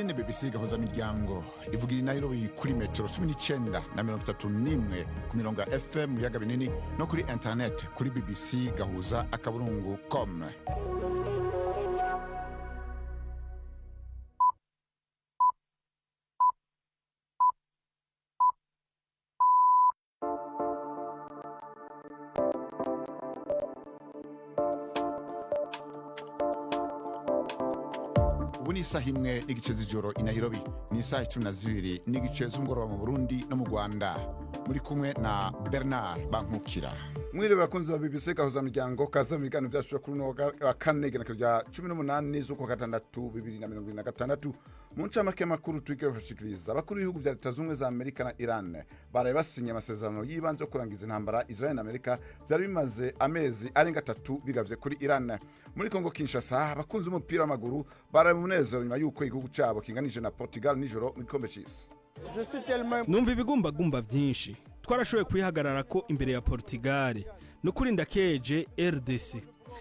iyi ni BBC gahuza miryango ivugira i Nairobi kuri metero 19 na 31 ku mirongo ya FM mu biyaga binini no kuri internet kuri bbcgahuza.com. Ubu ni isaha imwe n'igice z'ijoro i Nairobi, ni isaha 12 n'igice z'umugoroba mu Burundi no mu Rwanda. Muri kumwe na Bernard Bankukira. Mwiriwe bakunzi ba BBC gahuza miryango, kaza mu biganiro byacu kuri no wa kane igenekerezo rya 18 z'ukwa gatandatu 2026. Mu ncamake makuru twige bashikiriza abakuru b'ibihugu vya Leta Zunze za Amerika na Iran baraye basinye amasezerano yibanze yo kurangiza intambara Israel na Amerika byari bimaze amezi arenga 3 bigavye kuri Iran. Muri Kongo Kinshasa abakunzi umupira w'amaguru baraye mu munezero nyuma yuko igihugu cabo kinganije na Portugal nijoro mu gikombe c'isi. Numva ibigumbagumba vyinshi twarashoboye kwihagarara ko imbere ya Portugal no kuri ndakeje RDC.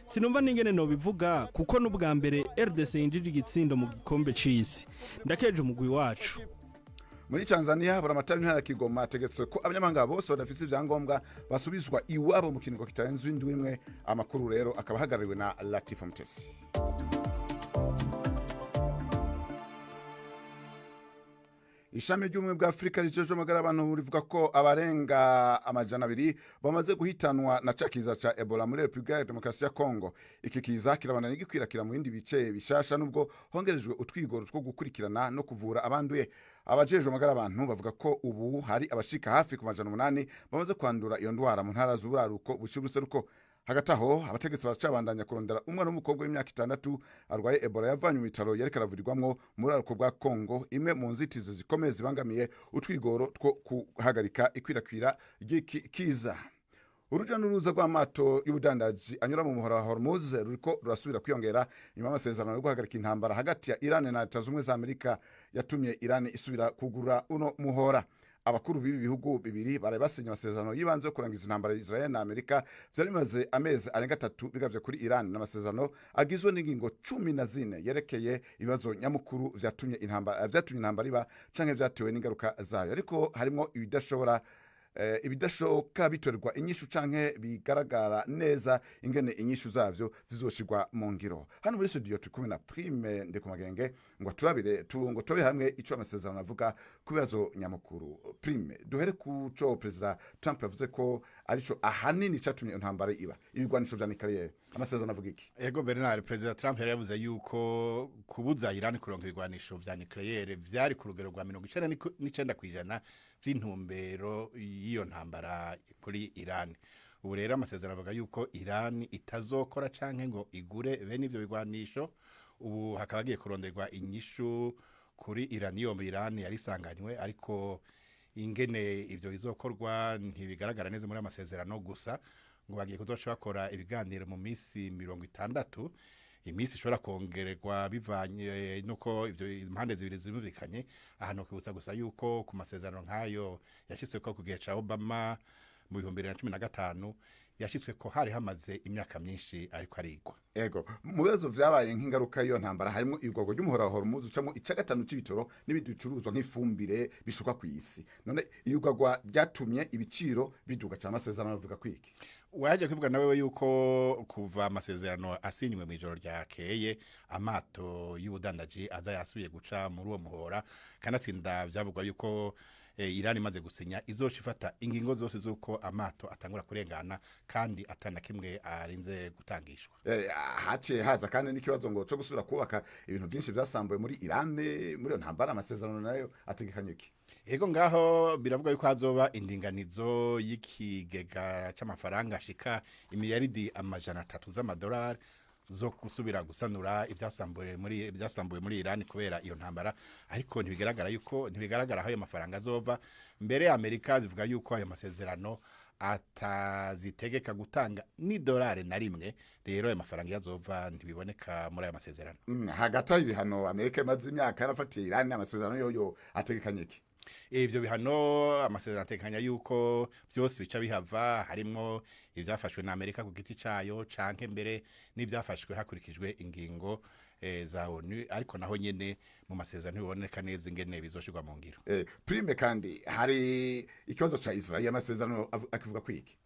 Sinumva ningene no bivuga kuko n'ubwa mbere RDC yinjije igitsindo mu gikombe c'isi. Ndakeje umugwi wacu. Muri Tanzania buramatari ntara Kigoma ategetse ko abanyamahanga bose badafite ivyangombwa basubizwa iwabo mu kiringo kitarenze indwi imwe. Amakuru rero akaba hagarariwe na Latifa Mutesi. Ishami ry'ubumwe bwa Afrika rijeje amagara abantu rivuga ko abarenga amajana 2 bamaze guhitanwa na cakiza ca Ebola muri Republika ya Demokarasi ya Kongo. Iki kiza kirabandanya gikwirakwira mu bindi bice bishasha nubwo hongerejwe utwigoro two gukurikirana no kuvura abanduye. Abajeje amagara abantu bavuga ko ubu hari abashika hafi ku majana 8 bamaze kwandura iyo ndwara mu ntara z'uburaruko bushibuseruko. Hagati aho abategetsi baracabandanya kurondera umwana w'umukobwa w'imyaka 6 arwaye Ebola yavanywe mu bitaro yareka aravurirwamwo muri aruko bwa Kongo, imwe mu nzitizi zikomeye zibangamiye utwigoro two kuhagarika ikwirakwira ry'ikiza. Uruja n'uruza rw'amato y'ubudandaji anyura mu muhora wa Hormuz ruriko rurasubira kwiyongera nyuma y'amasezerano yo guhagarika intambara hagati ya Iran na Leta Zunze za Amerika yatumye Iran isubira kugura uno muhora. Abakuru b'ibi bihugu bibiri baraye basinye amasezerano yibanze yo kurangiza intambara ya Israel na Amerika byari bimaze amezi arenga 3 bigavye kuri Iran, n'amasezerano agizwe n'ingingo 14 yerekeye ibibazo nyamukuru vyatumye intambara iba canke vyatewe n'ingaruka zayo, ariko harimo ibidashoka bitorerwa inyishu canke bigaragara neza ingene inyishu zavyo zizoshirwa mu ngiro. Hano muri studio turi na Prime Ndikumagenge ngo turabire ngo tobe hamwe ico amasezerano avuga ku bibazo nyamukuru. Prime, duhere ku co President Trump yavuze ko arico ahanini catumye intambara iba ibigwanisho vya nucleaire. Amasezerano avuga iki? Ego Bernard, President Trump yari yavuze yuko kubuza Iran kuronka ibigwanisho vya nucleaire vyari ku rugero rwa 99% vy'intumbero y'iyo ntambara kuri Iran. Ubu rero amasezerano avuga yuko Iran itazokora canke ngo igure bene ivyo bigwanisho. Ubu hakaba giye kuronderwa inyishu kuri Iranium. Iran yari sanganywe, ariko ingene ivyo bizokorwa ntibigaragara neza muri amasezerano gusa, ngo bagiye kuzoca bakora ibiganiro mu misi 60. Imisi ishobora kongererwa bivanye nuko ivyo impande zibiri zimvikanye. Ahantu kwibutsa gusa yuko ku masezerano nkayo yashitswe ko kugihe ca Obama mu 2015 yashitswe ko hari hamaze imyaka myinshi ariko arigwa. Ego mu bibazo vyabaye nk'ingaruka iyo ntambara harimo igwagwa ry'umuhora wa Hormuz ucamo ica gatanu c'ibitoro n'ibindi bicuruzwa nk'ifumbire bishuka ku isi. None igwagwa ryatumye ibiciro biduga cyane. Amasezerano avuga kwiki? Waje kwivuga nawe yuko kuva amasezerano asinywe mu ijoro rya keye amato y'ubudandaji aza yasubiye guca muri uwo muhora, kanatsinda vyavugwa yuko Iran imaze gusinya izoca ifata ingingo zose zuko amato atangura kurengana kandi atana kimwe arinze gutangishwa. Haciye haza kandi n'ikibazo ngo cyo gusubira kubaka ibintu byinshi byasambuye muri Iran muri ntambara. Amasezerano nayo ategekanye iki? Ego ngaho biravuga yuko hazoba indinganizo y'ikigega c'amafaranga ashika imiliyaridi amajana 3 z'amadolari zo kusubira gusanura ibyasambuye muri Iran kubera iyo ntambara, ariko ntibigaragara aho ayo mafaranga azova. Mbere ya Amerika zivuga yuko ayo masezerano atazitegeka gutanga ni dolari na rimwe, rero ayo mafaranga yazova ntibiboneka muri ayo masezerano. Hagati y'ibihano Amerika imaze imyaka yarafatiye Iran, amasezerano yoyo ategekanye iki? Ivyo bihano amasezerano atekanya yuko byose bica bihava, harimo ivyafashwe na Amerika ku giti cayo canke mbere n'ivyafashwe hakurikijwe ingingo za ONU ariko naho nyene mu masezerano biboneka neza ingene bizoshirwa mu ngiro. Prime kandi hari ikibazo ca Israel amasezerano akivuga kwiki.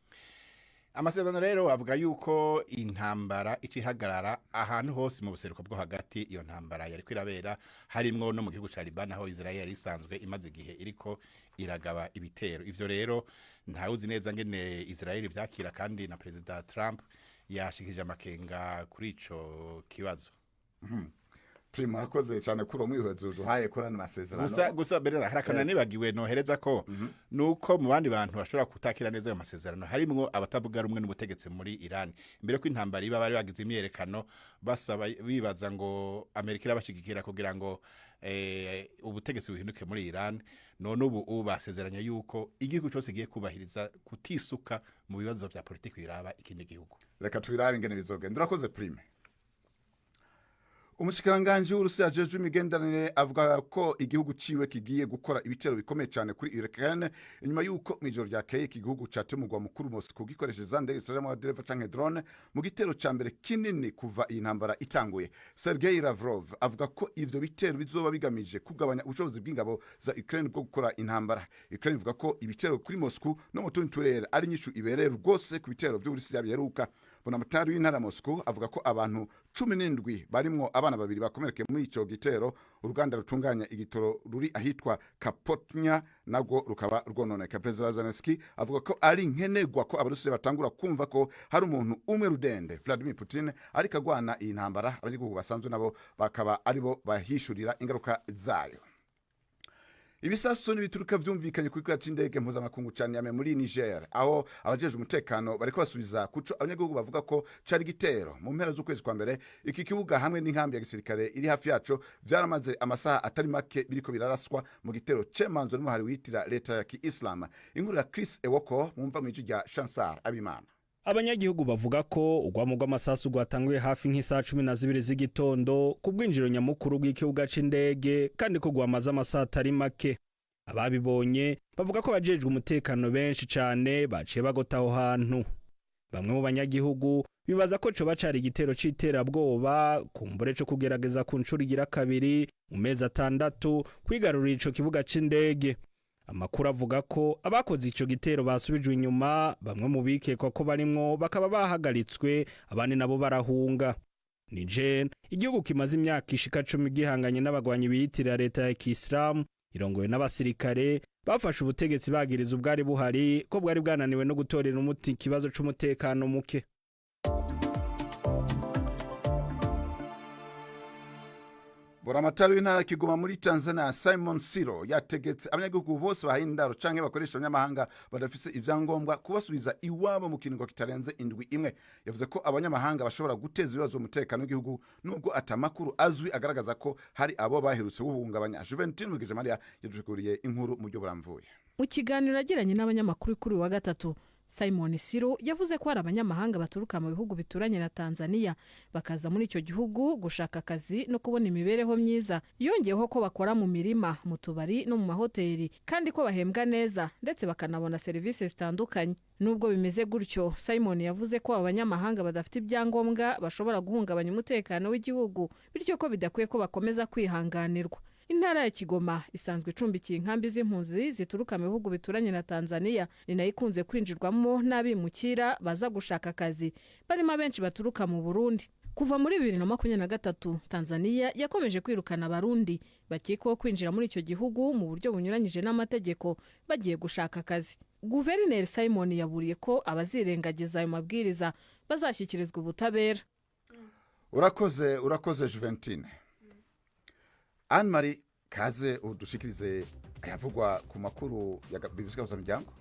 Amasezerano rero avuga yuko intambara icihagarara ahantu hose mu buseruko bwo hagati iyo ntambara yari kwirabera harimwo no mu gihugu ca Liban aho Israel isanzwe imaze igihe iriko iragaba ibitero. Ivyo rero ntawuzi neza ngene Israel vyakira kandi na President Trump yashikije amakenga kuri ico kibazo. Prima akoze cyane kuri umwihezo duhaye korana amasezerano. Gusa berera harakana nibagiwe nohereza ko nuko mu bandi bantu bashobora kutakira neza ayo masezerano harimwo abatavuga rumwe n'ubutegetsi muri Iran. Imbere ko intambara iba bari bagize imyerekano basaba bibaza ngo Amerika irabashigikira kugira ngo ubutegetsi buhinduke muri Iran. None ubu basezeranya yuko igihugu cyose giye kubahiriza kutisuka mu bibazo vya politiki biraba ikindi gihugu. Reka tubirabe ingene bizogenda. Urakoze Prime. Umushikiranganje w'Urusiya ajejwe imigenderanire avuga ko igihugu ciwe kigiye gukora ibitero bikomeye cyane kuri Ukraine inyuma yuko mwijoro ryakeye igihugu catemurwa mukuru Moscow gikoresheje ndege zirimo dereva canke drone mu gitero ca mbere kinini kuva iyi ntambara itanguye. Sergei Lavrov avuga ko ivyo bitero bizoba bigamije kugabanya ubushobozi bw'ingabo za Ukraine bwo gukora intambara. Ukraine ivuga ko ibitero kuri Moscow no mu tundi turere ari nyishu ibereye rwose ku bitero by'Urusiya biheruka. Bonamatari w'intara Moscow avuga ko abantu 17 barimwo abana babiri bakomereke muri ico gitero. Uruganda rutunganya igitoro ruri ahitwa Kapotnya nabwo rukaba rwononeka. President Zelensky avuga ko ari nkenerwa ko abarusiya batangura kumva ko hari umuntu umwe rudende Vladimir Putin ariko agwana iyi ntambara abanyagihugu basanzwe nabo bakaba aribo bahishurira ingaruka zayo. Ibisasu n'ibituruka vyumvikanye kuri kibuga c'indege mpuzamakungu ca Niamey muri Niger aho abajeje umutekano bariko basubiza kuco abanyagihugu bavuga ko cari gitero mu mpera z'ukwezi kwa mbere. Iki kibuga hamwe n'inkambi ya gisirikare iri hafi yaco vyaramaze amasaha atari make biriko biraraswa mu gitero cemanzo n'umuhari witira leta ya Kiislam. Inkuru ya Chris Ewoko mumva mu rya Chansar Abimana. Abanyagihugu bavuga ko ugwamo rw'amasasu rwatanguye hafi nk'isaha 12 z'igitondo ku bwinjiro nyamukuru bw'ikibuga c'indege kandi ko gwamaze amasaha atari make. Ababibonye bavuga ko bajejwe umutekano benshi cane baciye bagota aho hantu. Bamwe mu banyagihugu bibaza ko co bacari igitero c'iterabwoba kumbure co kugerageza kuncurigira kabiri mu mezi 6 kwigarurira ico kibuga c'indege. Amakuru avuga ko abakoze ico gitero basubijwe inyuma, bamwe mu bikekwa ko barimwo bakaba bahagaritswe abandi nabo barahunga. Niger igihugu kimaze imyaka ishika 10 gihanganye n'abagwanyi biyitirira leta ya Kiislamu irongoye n'abasirikare bafashe ubutegetsi bagiriza ubwari buhari ko bwari bwananiwe no gutorera umuti ikibazo c'umutekano muke. Boramatari w'intara Kigoma muri Tanzania Simon Siro yategetse abanyagihugu bose bahindaro canke bakoresha abanyamahanga badafise ivyangombwa kubasubiza iwabo mu kiringo kitarenze indwi imwe. Yavuze ko abanyamahanga bashobora guteza ibibazo umutekano w'igihugu nubwo atamakuru azwi agaragaza ko hari abo baherutse guhungabanya. Juventus Mugije Maria yadushikuriye inkuru mu byo buramvuye. Mu kiganiro agiranye n'abanyamakuru kuri wa gatatu, Simon Siro yavuze ko hari abanyamahanga baturuka mu bihugu bituranye na Tanzania bakaza muri icyo gihugu gushaka akazi no kubona imibereho myiza. Yongeyeho ko bakora mu mirima, mu tubari no mu mahoteli kandi ko bahembwa neza ndetse bakanabona serivisi zitandukanye. Nubwo bimeze gutyo, Simon yavuze ko abanyamahanga badafite ibyangombwa bashobora guhungabanya umutekano w'igihugu, bityo ko bidakwiye ko bakomeza kwihanganirwa. Intara ya Kigoma isanzwe icumbikiye inkambi z'impunzi zituruka mu bihugu bituranye na Tanzania, ni nayo ikunze kwinjirwamo n'abimukira baza gushaka akazi, barimo abenshi baturuka mu Burundi. Kuva muri 2023 Tanzania yakomeje kwirukana abarundi bakekwaho kwinjira muri icyo gihugu mu buryo bunyuranyije n'amategeko bagiye gushaka akazi. Guverineri Simon yaburiye ko abazirengagiza ayo mabwiriza bazashyikirizwa ubutabera. Urakoze Juventine. Anne-Marie kaze udushikirize ayavugwa ku makuru ya BBC Gahuza Miryango.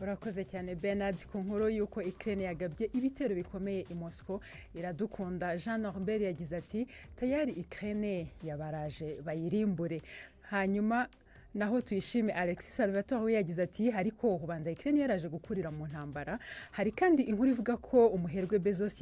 Urakoze cyane Bernard ku nkuru yuko Ukraine yagabye ibitero bikomeye i Moscow. Iradukunda Jean Norbert yagize ati tayari Ukraine yabaraje bayirimbure. Hanyuma naho tuyishime Alexis Salvatore we yagize ati hariko ubanza Ukraine yaraje gukurira mu ntambara. Hari kandi inkuru ivuga ko umuherwe Bezos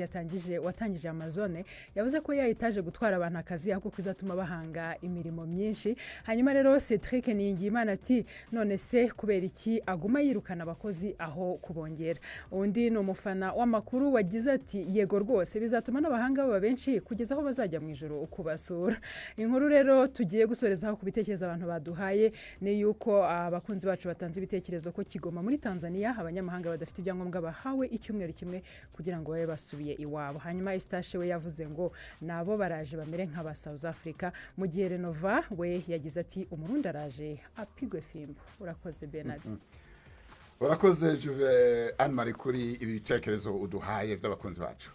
watangije Amazon yavuze ko yahitaje gutwara abantu akazi ahubwo kuzatuma bahanga imirimo myinshi. Hanyuma rero Cedric Niyingimana ati none se kubera iki aguma yirukana abakozi aho kubongera. Undi ni umufana w'amakuru wagize ati yego rwose bizatuma n'abahanga baba benshi kugeza aho bazajya mu ijoro ukubasura. Inkuru rero tugiye gusorezaho ku bitekerezo abantu baduhaye ni yuko abakunzi bacu batanze ibitekerezo ko Kigoma muri Tanzania abanyamahanga badafite ibyangombwa bahawe icyumweru kimwe kugira ngo babe basubiye iwabo. Hanyuma Istashe we yavuze ngo nabo baraje bamere nk'aba South Africa, mu gihe Renova we yagize ati umurundi araje apigwe fimbo. Urakoze Bernard. Urakoze Juve Anne Marie kuri ibi bitekerezo uduhaye by'abakunzi bacu.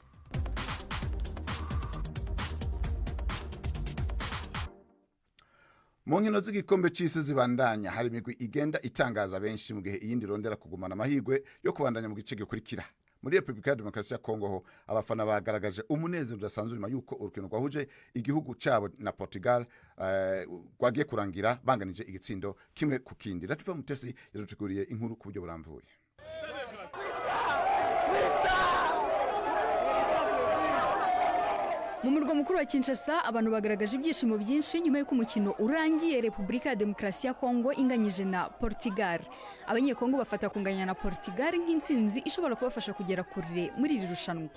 Mu nkino z'igikombe c'isi zibandanya hari imigwi igenda itangaza benshi mu gihe iyindi rondera kugumana amahirwe yo kubandanya mu gice gikurikira. Muri Republika ya Demokarasi ya Kongo ho abafana bagaragaje umunezero udasanzwe nyuma yuko urukino rwahuje igihugu cyabo na Portugal rwagiye kurangira banganije igitsindo kimwe ku kindi. Latifa Mutesi yaduteguriye inkuru ku buryo buramvuye. Mu murwa mukuru wa Kinshasa abantu bagaragaje ibyishimo byinshi nyuma y'uko umukino urangiye Republika ya Demokarasi ya Kongo inganyije na Portugal. Abanyekongo bafata kunganya na Portugal nk'intsinzi ishobora kubafasha kugera kure muri iri rushanwa.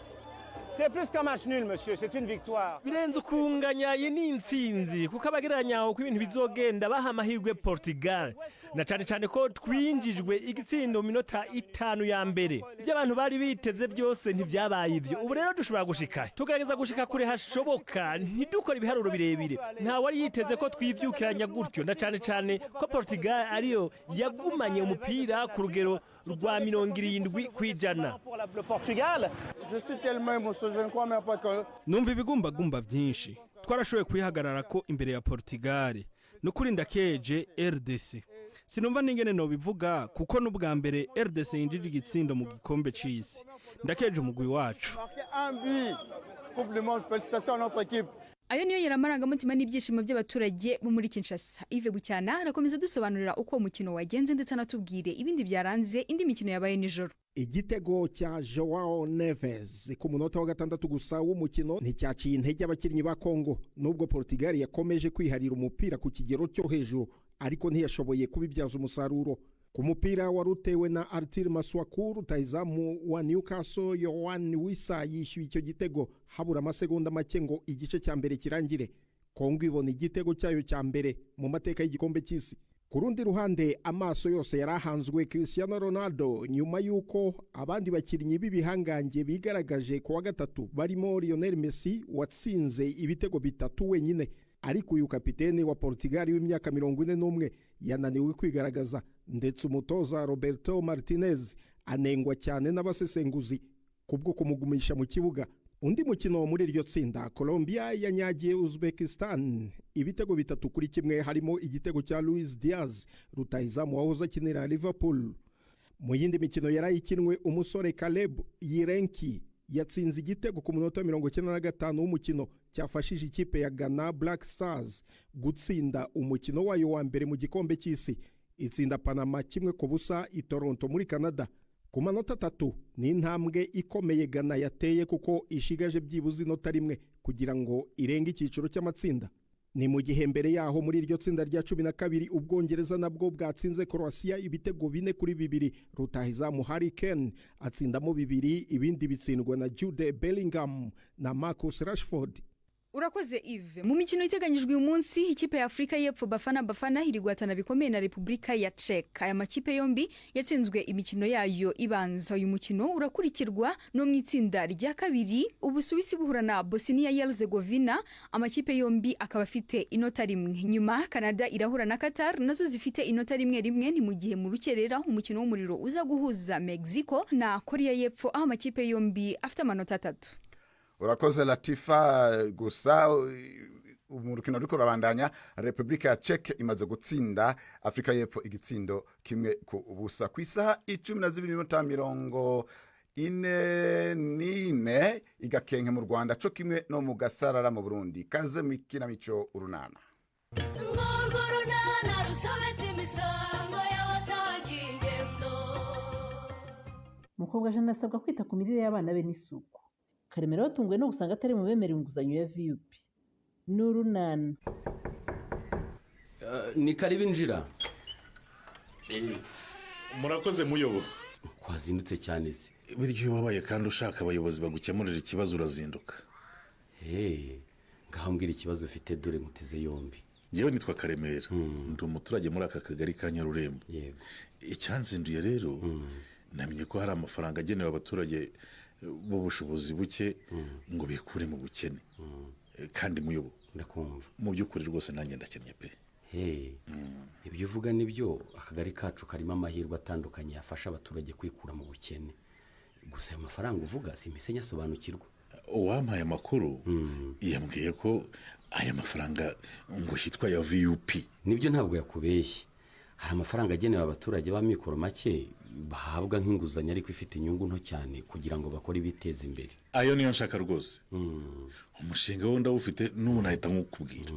C'est plus qu'un match nul, monsieur, c'est une victoire. Birenze kunganya ye ni intsinzi kuko abageranya uko ibintu bizogenda baha amahirwe Portugal. Na cyane ko twinjijwe igitsindo mu minota 5 ya mbere. Ibyo abantu bari biteze byose ntivyabaye ibyo. Ubu rero dushobora gushika. Tugerageza gushika kure hashoboka, ntidukora ibiharuro birebire. Nta wari yiteze ko twivyukiranya gutyo, na cyane ko Portugal ariyo yagumanye umupira ku rugero rwa 70 kwijana. Je suis tellement émotionné, je ne crois même pas que Numva ibigumbagumba byinshi. Twarashoboye kwihagarara ko imbere ya Portugal no kurinda keje RDC. Sinumva ningene no bivuga kuko n'ubwa mbere RDC yinjije igitsindo mu gikombe c'isi. Ndakeje umugwi wacu. un but. Coupe du monde, félicitations à notre équipe. Ayo niyo yaramarangamutima n'ibyishimo by'abaturage bo muri Kinshasa. Yves Bucyana arakomeza dusobanurira uko umukino wagenze ndetse anatubwire ibindi byaranze indi mikino yabaye nijoro. Igitego cya Joao Neves ku munota wa gatandatu gusa w'umukino nticyaciye intege abakinnyi ba Kongo nubwo Portugal yakomeje kwiharira umupira ku kigero cyo hejuru ariko ntiyashoboye kubibyaza umusaruro. Ku mupira warutewe na Arthur Maswaku rutahizamu wa Newcastle Yohan Wissa yishyuye icyo gitego habura amasegonda make ngo igice cya mbere kirangire. Kongo ibona igitego cyayo cya mbere mu mateka y'igikombe cy'isi. Ku rundi ruhande amaso yose yarahanzwe Cristiano Ronaldo nyuma yuko abandi bakinnyi b'ibihangange bigaragaje ku wa gatatu barimo Lionel Messi watsinze ibitego bitatu wenyine, ariko uyu kapiteni wa Portugal w'imyaka 41 yananiwe kwigaragaza, ndetse umutoza Roberto Martinez anengwa cyane n'abasesenguzi kubwo kumugumisha mu kibuga. Undi mukino muri iryo tsinda Colombia yanyagiye Uzbekistan ibitego 3-1 harimo igitego cya Luis Diaz rutahizamu wahoze akinira Liverpool. Mu yindi mikino yarayikinwe umusore Caleb Yirenki yatsinze igitego ku munota 95 w'umukino cyafashije ikipe ya Ghana Black Stars gutsinda umukino wayo wa mbere mu gikombe cy'isi. Itsinda Panama 1-0 i Toronto muri Canada. Ku manota 3 ni intambwe ikomeye Ghana yateye kuko ishigaje byibuze inota rimwe kugira ngo irenge icyiciro cy'amatsinda. Ni mu gihe mbere yaho muri iryo tsinda rya 12 Ubwongereza nabwo bwatsinze Croatia ibitego 4-2 rutahizamu Harry Kane atsindamo 2 ibindi bitsindwa na Jude Bellingham na Marcus Rashford. Urakoze Yves. Mu mikino iteganyijwe uyu munsi ikipe ya Afrika y'Epfo Bafana iri guhatana bikomeye na Republika ya Czech. Aya makipe yombi yatsinzwe imikino yayo ibanza. Uyu mukino urakurikirwa no mu itsinda rya kabiri Ubusuwisi buhura na Bosnia Herzegovina, amakipe yombi akaba afite inota rimwe. Nyuma Canada irahura na Qatar nazo zifite inota rimwe. Ni mu gihe mu rukerera umukino w'umuriro uza guhuza Mexico na Korea y'Epfo aho amakipe yombi afite amanota 3. Urakoze Latifa. Gusa mu rukino ruriko rurabandanya Republika ya Czech imaze gutsinda Afrika y'Epfo igitsindo 1-0 ku isaha 12:44 igakenke mu Rwanda co kimwe no mu Gasarara mu Burundi. Kaze mikina mico urunana. Ngorgo runana rusobetse mukobwa Jeanne asabwa kwita ku mirire y'abana be n'isuku. Karemera watunguwe no gusanga atari mu bemerewe inguzanyo ya VUP. Nurunana. Ni karibu injira. Murakoze muyobo. Kwazindutse cyane se. Biryo wabaye kandi ushaka abayobozi bagukemurira ikibazo urazinduka. Ngaho mbwira ikibazo ufite dore muteze yombi. Yewe nitwa Karemera. Ndi umuturage muri aka kagari ka Nyarurembo. Yego. Icyanzinduye rero namenye ko hari amafaranga agenewe abaturage b'ubushobozi buke ngo bikure mu bukene. Kandi muyobo. Ndakumva. Mu by'ukuri rwose nanjye ndakennye pe. Ibyo uvuga nibyo, akagari kacu karimo amahirwe atandukanye yafasha abaturage kwikura mu bukene. Gusa ayo mafaranga uvuga simpisenya asobanukirwa. Uwampaye amakuru yambwiye ko aya mafaranga ngo hitwa ya VUP. Nibyo ntabwo yakubeshye. Hari amafaranga agenewe abaturage b'amikoro make bahabwa nk'inguzanyo ariko ifite inyungu nto cyane kugira ngo bakore biteze imbere. Ayo niyo nshaka rwose. Umushinga wo ndawufite n'ubu nahita nkukubwira.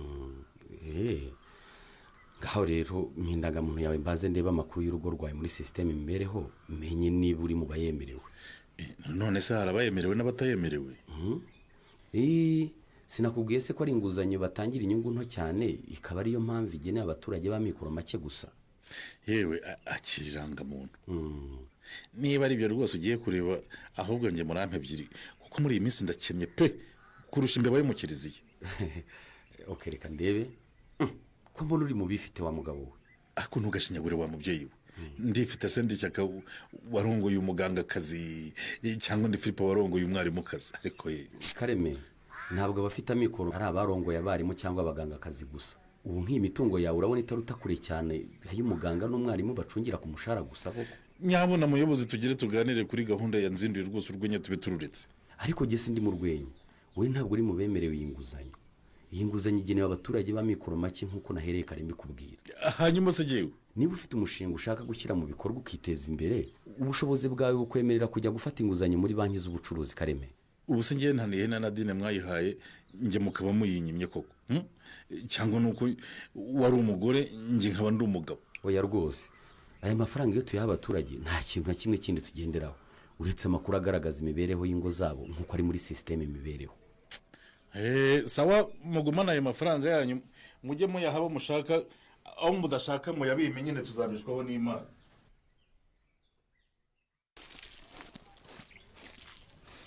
Ngaho rero mpindangamuntu yawe mbaze ndeba amakuru y'urugo rwawe muri systeme imibereho menye niba uri mu bayemerewe. None se hari abayemerewe n'abatayemerewe? Sinakubwiye se ko ari inguzanyo batangira inyungu nto cyane ikaba ariyo mpamvu igenewe abaturage b'amikoro make gusa. Yewe akiriranga muntu. Niba ari byo rwose ugiye kureba ahubwo nge murampe ebyiri kuko muri iyi minsi ndakennye pe kurusha imbeba yo mu kiriziya. Okay, reka ndebe. Ko mbona uri mu bifite wa mugabo we. Ako ntugashinyagure wa mubyeyi we. Ndifite se ndishyaka warongoye umuganga kazi cyangwa ndi Filipo warongoye umwarimu kazi ariko Kareme ntabwo abafite amikoro ari abarongoye abarimu cyangwa abaganga kazi gusa. Ubu nk'imitungo yawe urabona itaruta kure cyane y'umuganga n'umwarimu bacungira ku mushara gusa koko. Nyabona muyobozi tugire tuganire kuri gahunda ya nzinduye rwose urwenya tube tururetse. Ariko je sindi mu rwenya. We ntabwo uri mu bemerewe inguzanyo. Iyi nguzanyo igenewe abaturage b'amikoro make nk'uko nahereye kare mbikubwira. Hanyuma se jewe niba ufite umushinga ushaka gushyira mu bikorwa ukiteza imbere, ubushobozi bwawe bukwemerera kujya gufata inguzanyo muri banki z'ubucuruzi Kareme. Ubu se ngiye ntaniye na Nadine mwayihaye nge mukaba muyinyimye koko. Cyangwa nuko wari umugore nge nkaba ndi umugabo. Oya rwose. Aya mafaranga iyo tuyaha abaturage nta kintu na kimwe kindi tugenderaho. Uretse amakuru agaragaza imibereho y'ingo zabo nk'uko ari muri systeme imibereho. Sawa mugumana ayo mafaranga yanyu mujye muyahabo mushaka aho mudashaka muyabime nyine tuzabishwaho n'Imana.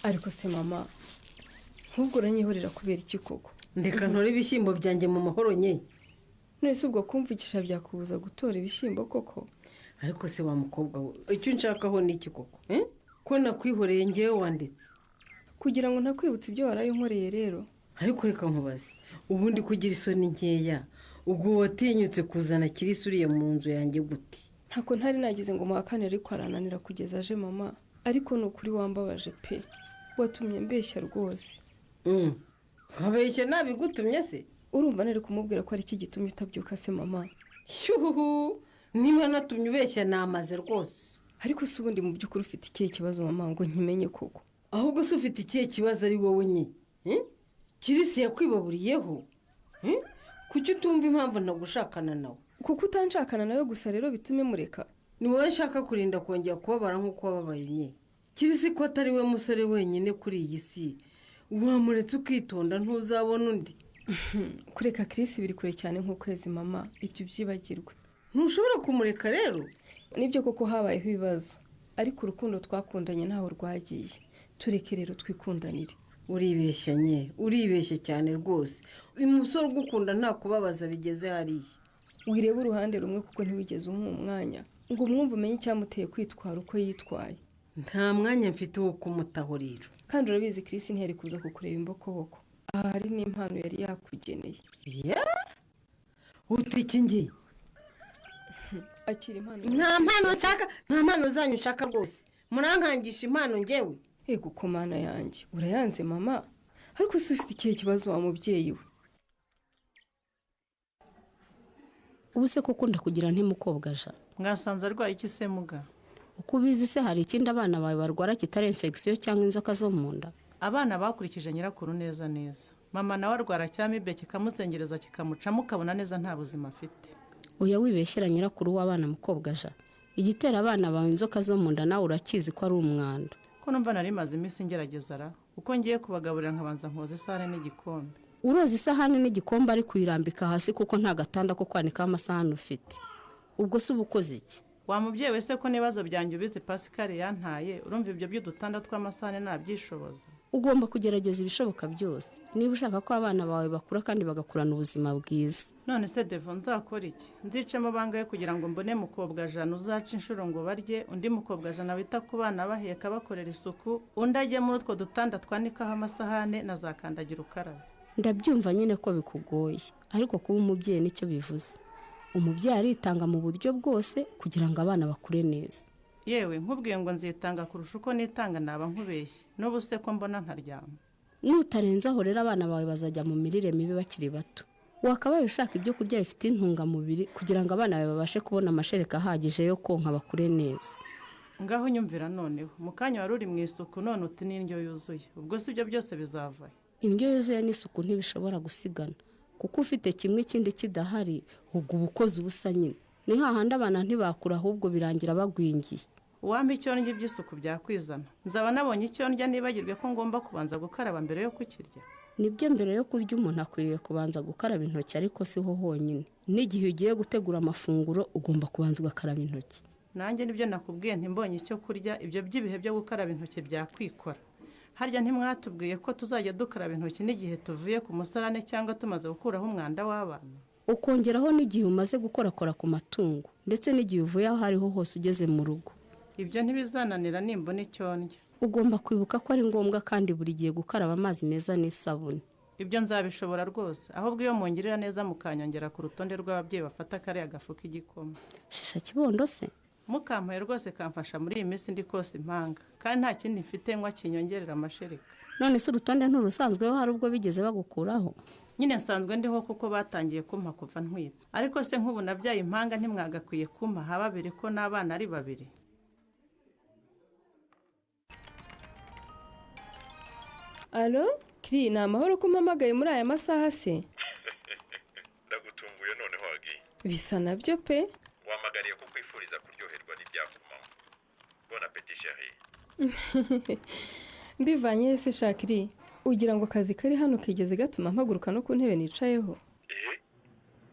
Ariko se mama nkubwo uranyihorera kubera iki koko? Ndeka ntore ibishyimbo byanjye mu mahoro nye. Nese ubwo kumvikisha byakubuza gutora ibishyimbo koko? Ariko se wa mukobwa we icyo nshakaho ni iki koko? Ko nakwihoreye ngewe wanditse kugira ngo ntakwibutse ibyo warayinkoreye rero. Ariko reka nkubaze ubundi kugira isoni nkeya ubwo watinyutse kuzana Kirisi uriye mu nzu yanjye gute? Ntako ntari nagize ngo muhakane ariko arananira kugeza aje mama. Ariko no kuri wambabaje pe. Watumye mbeshya rwose. Kabeshya nabigutumye se? Urumva nari kumubwira ko ari iki gitumye utabyuka se mama? Shuhu niba natumye ubeshya namaze rwose. Ariko se ubundi mu by'ukuri ufite ikihe kibazo mama ngo nkimenye koko? Ahubwo se ufite ikihe kibazo ari wowe nye? Kirisi yakwibaburiyeho? Kuki utumva impamvu nagushakana nawe? Kuko utanshakana nawe gusa rero bitume mureka. Ni wowe nshaka kurinda kongera kubabara nk'uko wababaye nye. Kirisi ko atari we musore wenyine kuri iyi si. Wamuretse ukitonda ntuzabona undi. Kureka Kirisi biri kure cyane nk'ukwezi mama, ibyo byibagirwe. Ntushobora kumureka rero? Nibyo koko habayeho ibibazo, ariko urukundo twakundanye ntaho rwagiye. Tureke rero twikundanire. Uribeshya nye, uribeshye cyane rwose. Uyu musore ugukunda nta kubabaza bigeze hariya. Wireba uruhande rumwe kuko ntiwigeze umuha umwanya ngo umwumve umenye icyamuteye kwitwara uko yitwaye. Nta mwanya mfite wo kumutaho rero. Kandi urabizi Kirisi ntiyari kuza kukureba imbokoboko. Aha hari n'impano yari yakugeneye. Utiki ngiye? Akira impano. Nta mpano nshaka, nta mpano zanyu nshaka rwose. Murankangisha impano ngewe. Ego ko mana yanjye urayanze mama. Ariko se ufite ikihe kibazo wa mubyeyi we? Ubuse ko ukunda kugira ntimukobwa ja? Mwasanze arwaye iki se muga? Uko ubizi se hari ikindi abana bawe barwara kitari infection cyangwa inzoka zo mu nda? Abana bakurikije nyirakuru neza neza. Mama nawe arwara cyamibe kikamuzengereza kikamucamo ukabona neza nta buzima afite. Oya wibeshyera nyirakuru w'abana mukobwa ja. igitera abana bawe inzoka zo mu nda nawe urakizi ko ari umwanda. ko numva nari maze iminsi ngerageza ra uko ngiye kubagaburira nkabanza nkoza isahani n'igikombe. Uroza isahani n'igikombe ari kuyirambika hasi kuko nta gatanda ko kwanikaho amasahani ufite. Ubwo se ubukoze iki? Wa mubyeyi wese ko nibazo byanjye ubizi Pascal yantaye urumva ibyo by'udutanda tw'amasahani nabyishoboza. Ugomba kugerageza ibishoboka byose niba ushaka ko abana bawe bakura kandi bagakurana ubuzima bwiza. None se Devo nzakora iki? Nzicemo bangaye kugira ngo mbone mukobwa Jana uzaca inshuro ngo barye, undi mukobwa Jana wita ku bana baheka bakorera isuku, undi ajye muri utwo dutanda twanikaho amasahane na za kandagira ukarabe. Ndabyumva nyine ko bikugoye, ariko kuba umubyeyi nicyo bivuze. Umubyeyi aritanga mu buryo bwose kugira ngo abana bakure neza. Yewe nkubwiye ngo nzitanga kurusha uko nitanga naba nkubeshye. N'ubu se ko mbona ntaryama. Nutarenzaho rero abana bawe bazajya mu mirire mibi bakiri bato. Wakabaye ushaka ibyo kurya bifite intungamubiri kugira ngo abana bawe babashe kubona amashereka ahagije yo konka bakure neza. Ngaho nyumvira noneho mu kanya wari uri mu isuku none uti n'indyo yuzuye. Ubwo si ibyo byose bizava. Indyo yuzuye n'isuku ntibishobora gusigana. Kuko ufite kimwe ikindi kidahari ubwo ubukoze ubusa nyine. Ni hahandi abana ntibakura ahubwo birangira bagwingiye. Uwampa icyo ndya by'isuku byakwizana. Nzaba nabonye icyo ndya nibagirwe ko ngomba kubanza gukaraba mbere yo kukirya. Nibyo mbere yo kurya umuntu akwiriye kubanza gukaraba intoki ariko siho honyine. N'igihe ugiye gutegura amafunguro ugomba kubanza ugakaraba intoki. Nanjye nibyo nakubwiye ntimbonye icyo kurya ibyo by'ibihe byo gukaraba intoki byakwikora. Harya ntimwatubwiye ko tuzajya dukaraba intoki n'igihe tuvuye ku musarane cyangwa tumaze gukuraho umwanda w'abana. Ukongeraho n'igihe umaze gukorakora ku matungo ndetse n'igihe uvuye aho ariho hose ugeze mu rugo. Ibyo ntibizananira nimbona icyo ndya. Ugomba kwibuka ko ari ngombwa kandi buri gihe gukaraba amazi meza n'isabune. Ibyo nzabishobora rwose ahubwo iyo mungirira neza mukanyongera ku rutonde rw'ababyeyi bafata kariya gafu k'igikoma. Shisha kibondo se? Mukampaye rwose kamfasha muri iyi minsi ndi kose impanga kandi nta kindi mfite nkwa kinyongerera amashereka. None se urutonde nturusanzweho hari ubwo bigeze bagukuraho? Nyine nsanzwe ndiho kuko batangiye kumpa kuva ntwita. Ariko se nk'ubu nabyaye impanga ntimwagakwiye kumpa hababiri ko n'abana ari babiri. Alo, Kiri, ni amahoro ko umpamagaye muri aya masaha se? Ndagutunguye noneho Agi. Bisa nabyo pe. Wamagariye ko kwifuriza kuryoherwa n'ibyakumamo. Bon appétit chérie. Mbivanye se Shakiri, ugira ngo akazi kari hano kigeze gatuma mpaguruka no ku ntebe nicayeho?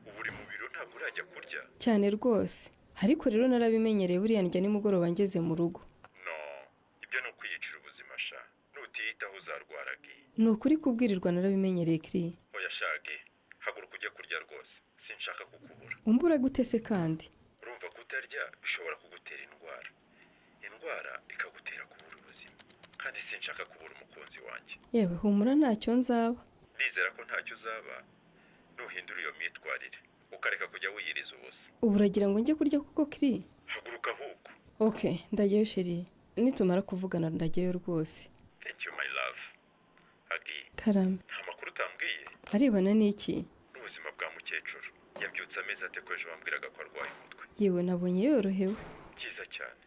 Ubu uri mu biro ntabwo urajya kurya? Cyane rwose. Ariko rero narabimenyereye buriya ndya nimugoroba ngeze mu rugo. Ni ukuri kubwirirwa narabimenyereye Kiri. Oya Shage, haguruka ujye kurya rwose. Sinshaka kukubura. Umbura gute se kandi? Urumva kutarya bishobora kugutera indwara. Indwara ikagutera kubura ubuzima. Kandi sinshaka kubura umukunzi wanjye. Yewe humura ntacyo nzaba. Nizera ko ntacyo uzaba. Nuhindura iyo myitwarire. Ukareka kujya wiyiriza ubusa. Ubu uragira ngo njye kurya kuko Kiri? Haguruka ahubwo. Okay, ndagiyeyo Sheri. Nitumara kuvugana ndagiyeyo rwose. Thank you my love. Agi. Karame. Nta makuru utambwiye? Arebana n'iki? N'ubuzima bwa mukecuru. Yabyutse amezi ate ko ejo bambwiraga ko arwaye umutwe. Yewe nabonye yorohewe. Byiza cyane.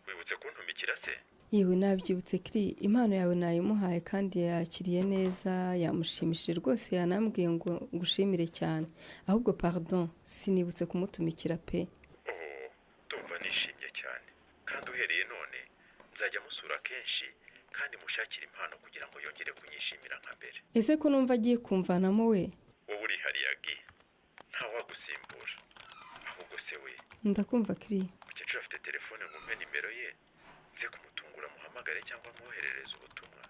Wibutse kuntumikira se? Yewe nabyibutse Kiri, impano yawe nayimuhaye kandi yakiriye neza, yamushimishije rwose yanambwiye ngo ngushimire cyane. Ahubwo pardon, sinibutse kumutumikira pe. Ndumva nishimye cyane. Kandi uhereye none nzajya musura kenshi kandi mushakira impano kugira ngo yongere kunyishimira nka mbere. Ese ko numva agiye kumvanamo we? Wowe uri hariya nta wagusimbura. Ahubwo se we? Ndakumva Kiri. Mukecuru afite telefone ngo mpe nimero ye nze kumutungura muhamagare cyangwa mwoherereze ubutumwa.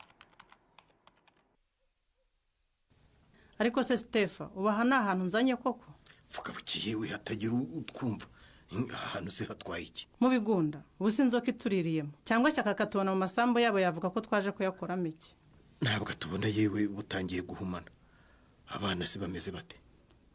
Ariko se Stefa ubaha ni ahantu nzanye koko? Vuga bukiye we hatagira utwumva. Ahantu se hatwaye iki? Mu bigunda ubu si inzoka ituririyemo cyangwa cyaka katubona mu masambu yabo yavuga ko twaje kuyakoramo iki? Ntabwo tubona yewe butangiye guhumana. Abana se bameze bate?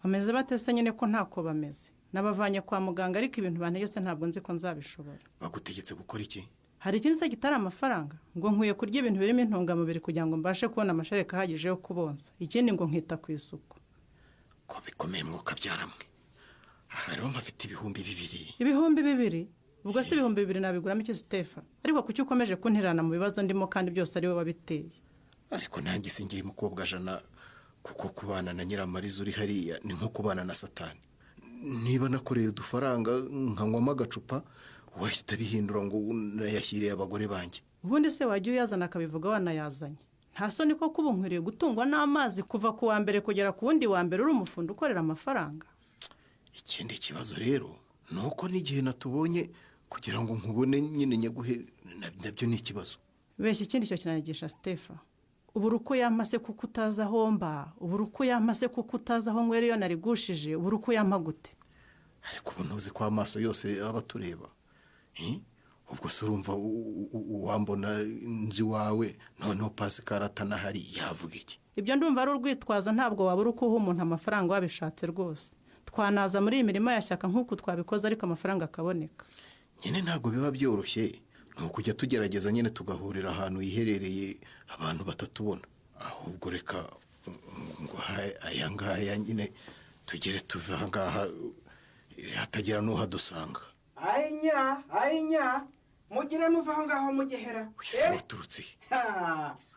Bameze bate se nyine ko ntako bameze. Nabavanye kwa muganga ariko ibintu bantegetse ntabwo nzi ko nzabishobora. Bagutegetse gukora iki? Hari ikindi se gitari amafaranga ngo nkwiye kurya ibintu birimo intungamubiri kugira ngo mbashe kubona amashereka ahagije yo kubonsa. Ikindi ngo nkita ku isuku. Ko bikomeye mwuka byaramwe. Rero mpafite ibihumbi 2. Ibihumbi 2? Ubwo se ibihumbi 2 nabiguramo iki Stefa? Ariko kuki ukomeje kuntirana mu bibazo ndimo kandi byose ari we wabiteye? Ariko nanjye singiye mukobwa Jana kuko kubana na Nyiramariza uri hariya ni nko kubana na Satani. Niba nakoreye udufaranga nkanywamo agacupa wahita bihindura ngo nayashyiriye abagore banjye. ubundi se wajya uyazana akabivuga wanayazanye? nta soni ko kuba nkwiriye gutungwa n'amazi kuva ku wa mbere kugera ku wundi wa mbere uri umufundi ukorera amafaranga? Ikindi kibazo rero ni uko n'igihe natubonye kugira ngo nkubone nyine nyaguhe nabyo ni ikibazo. beshya ikindi cyo kinanigisha Stefa. ubura uko yampase kuko utazi aho mba, ubura uko yampase kuko utazi aho nywera iyo narigushije, ubura uko yampa gute? ariko ubu ntuzi ko amaso yose aba atureba. ubwo se urumva wambona nzi wawe noneho Pascal atanahari yavuga iki? ibyo ndumva ari urwitwazo, ntabwo wabura uko uha umuntu amafaranga wabishatse rwose. twanaza muri iyi mirimo yashyaka nk'uko twabikoze ariko amafaranga akaboneka. nyine ntabwo biba byoroshye, ni ukujya tugerageza nyine tugahurira ahantu hiherereye abantu batatubona. ahubwo reka ngo aya ngaya nyine tugere tuve aha ngaha hatagira n'uhadusanga. ayinya mugire muva aho ngaho mugehera. waturutse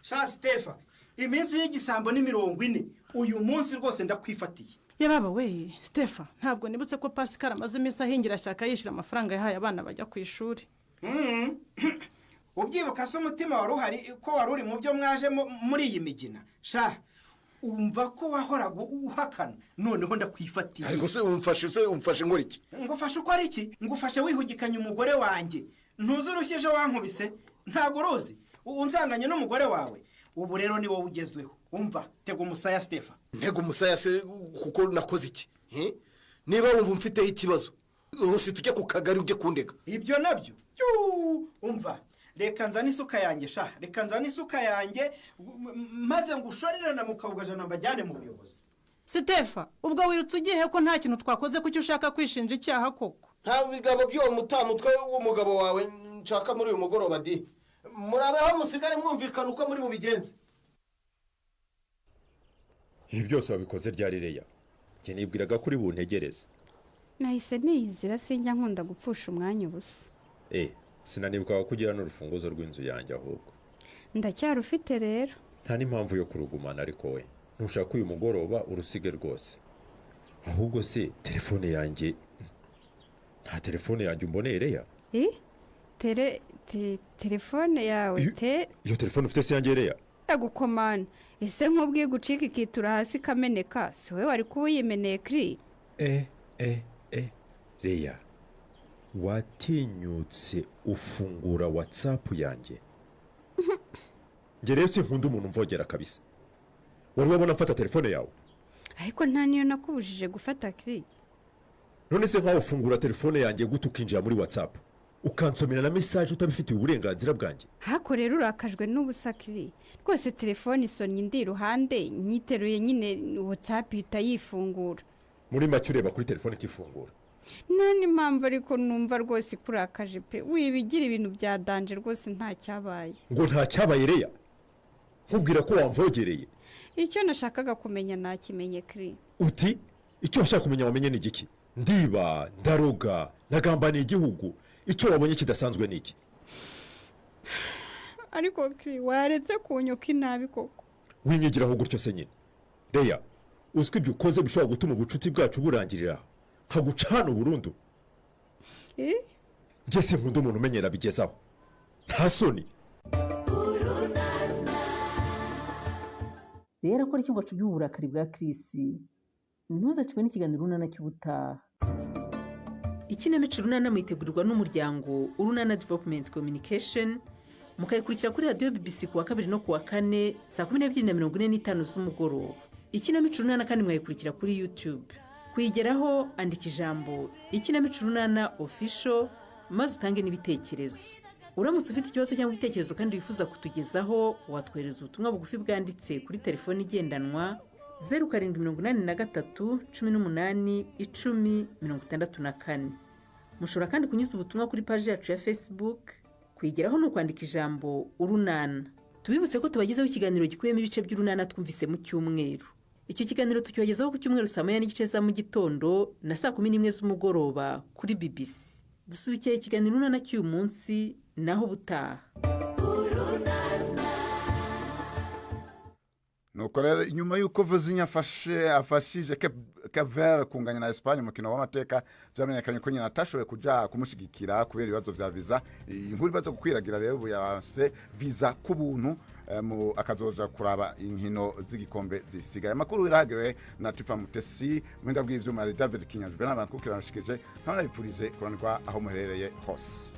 sha Stefa, iminsi y'igisambo ni 40, uyu munsi rwose ndakwifatiye. yababa we Stefa, ntabwo nibutse ko Pascal amaze iminsi ahingira shyaka yishyura amafaranga yahaye abana bajya ku ishuri. ubyibuka se umutima wari uhari ko wari uri mu byo mwaje muri iyi migina? sha umva ko wahoraga uhakana, noneho ndakwifatiye. ariko se umfashe ngora iki? ngufashe uko ari iki? ngufashe wihugikanye umugore wanjye. ntuzi urushyeje wankubise? ntabwo uruzi unsanganye n'umugore wawe. ubu rero ni wowe ugezweho. umva, tega umusaya Stefa. ntega umusaya se kuko nakoze iki? niba wumva mfiteho ikibazo rwose tujye ku kagari ujye kundega. ibyo nabyo umva, reka nzane isuka yanjye sha, reka nzane isuka yanjye maze ngushorerana mu Kabugajana mbajyane mu buyobozi. Stefa, ubwo wirutse ugiye ko nta kintu twakoze kuki ushaka kwishinja icyaha koko? nta bigabo by'uwo mutamutwe w'umugabo wawe nshaka muri uyu mugoroba di. murabeho musigare mwumvikana uko muri bubigenze. ibi byose wabikoze ryari Leya? njye nibwiraga kuri buntegereze. nahise niyizira sinjya nkunda gupfusha umwanya ubusa. sinanibuka kugira n'urufunguzo rw'inzu yanjye ahubwo. ndacyarufite rero. nta n'impamvu yo kurugumana ariko we ntushaka uyu mugoroba urusige rwose. ahubwo se telefone yanjye, nta telefone yanjye umboneye Leya? telefone yawe iyo telefone ufite se yanjye Leya? gukomana ese nk'ubwiye gucika ikitura hasi kameneka, si wowe wari kuba uyimeneye kiri? Leya, watinyutse ufungura WhatsApp yanjye? njye rero sinkunda umuntu umvogera kabisa. wari wabona mfata telefone yawe? ariko nta niyo nakubujije gufata kiri. none se nkaho ufungura telefone yanjye gute ukinjira muri WhatsApp ukansomera na message utabifitiye uburenganzira bwanjye? hako rero urakajwe n'ubusa kiri rwose. telefone isonye indi iruhande nyiteruye nyine WhatsApp ihita yifungura. muri make ureba kuri telefone ikifungura? nta n'impamvu ariko numva rwose kurakaje pe. wibigira ibintu bya danje rwose nta cyabaye. ngo nta cyabaye Leya? nkubwira ko wamvogereye. icyo nashakaga kumenya nakimenye kiri. uti icyo washaka kumenya wamenye ni igiki? ndiba ndaroga nagambaniye igihugu, icyo wabonye kidasanzwe ni iki? ariko kiri waretse kunyuka inabi koko. winyigiraho gutyo se nyine Leya, uzwi ibyo ukoze bishobora gutuma ubucuti bwacu burangirira nkagucana burundu. njye sinkunda umuntu umenyera bigezaho. nta soni. rero akora iki ngo acubye uburakari bwa Chris? ntuzacwe n'ikiganiro Urunana cy'ubutaha. ikinamico Urunana mwitegurirwa n'umuryango Urunana Development Communication, mukayikurikira kuri radiyo BBC ku wa 2 no ku wa 4 saa 12:45 z'umugoroba. ikinamico Urunana kandi mwayikurikira kuri YouTube. kuyigeraho andika ijambo ikinamico Urunana official maze utange n'ibitekerezo. uramutse ufite ikibazo cyangwa igitekerezo kandi wifuza kutugezaho, watwohereza ubutumwa bugufi bwanditse kuri telefone igendanwa 0783 18 10 64. mushobora kandi kunyuza ubutumwa kuri page yacu ya Facebook. kuyigeraho no kwandika ijambo Urunana. tubibutse ko tubagezaho ikiganiro gikubiyemo ibice by'Urunana twumvise mu cyumweru. icyo kiganiro tukibagezaho ku cyumweru saa 9:30 za mu gitondo na saa 11 z'umugoroba kuri BBC. dusubikiye ikiganiro Urunana cy'uyu munsi naho butaha. nuko rero inyuma y'uko Vozinha afashije Cape Verde kunganya na Espagne umukino w'amateka byamenyekanye ko nyina atashoboye kuja kumushigikira kubera ibibazo vya visa. Inkuru ibazo gukwiragira rero buyase visa ku buntu akazoja kuraba inkino z'igikombe zisigaye. Amakuru iragere na Tifa Mutesi mwenda bw'ivyuma David Kinyanjwe n'abantu kukirashikije ntabwo nabipfurize kuranirwa aho muherereye hose.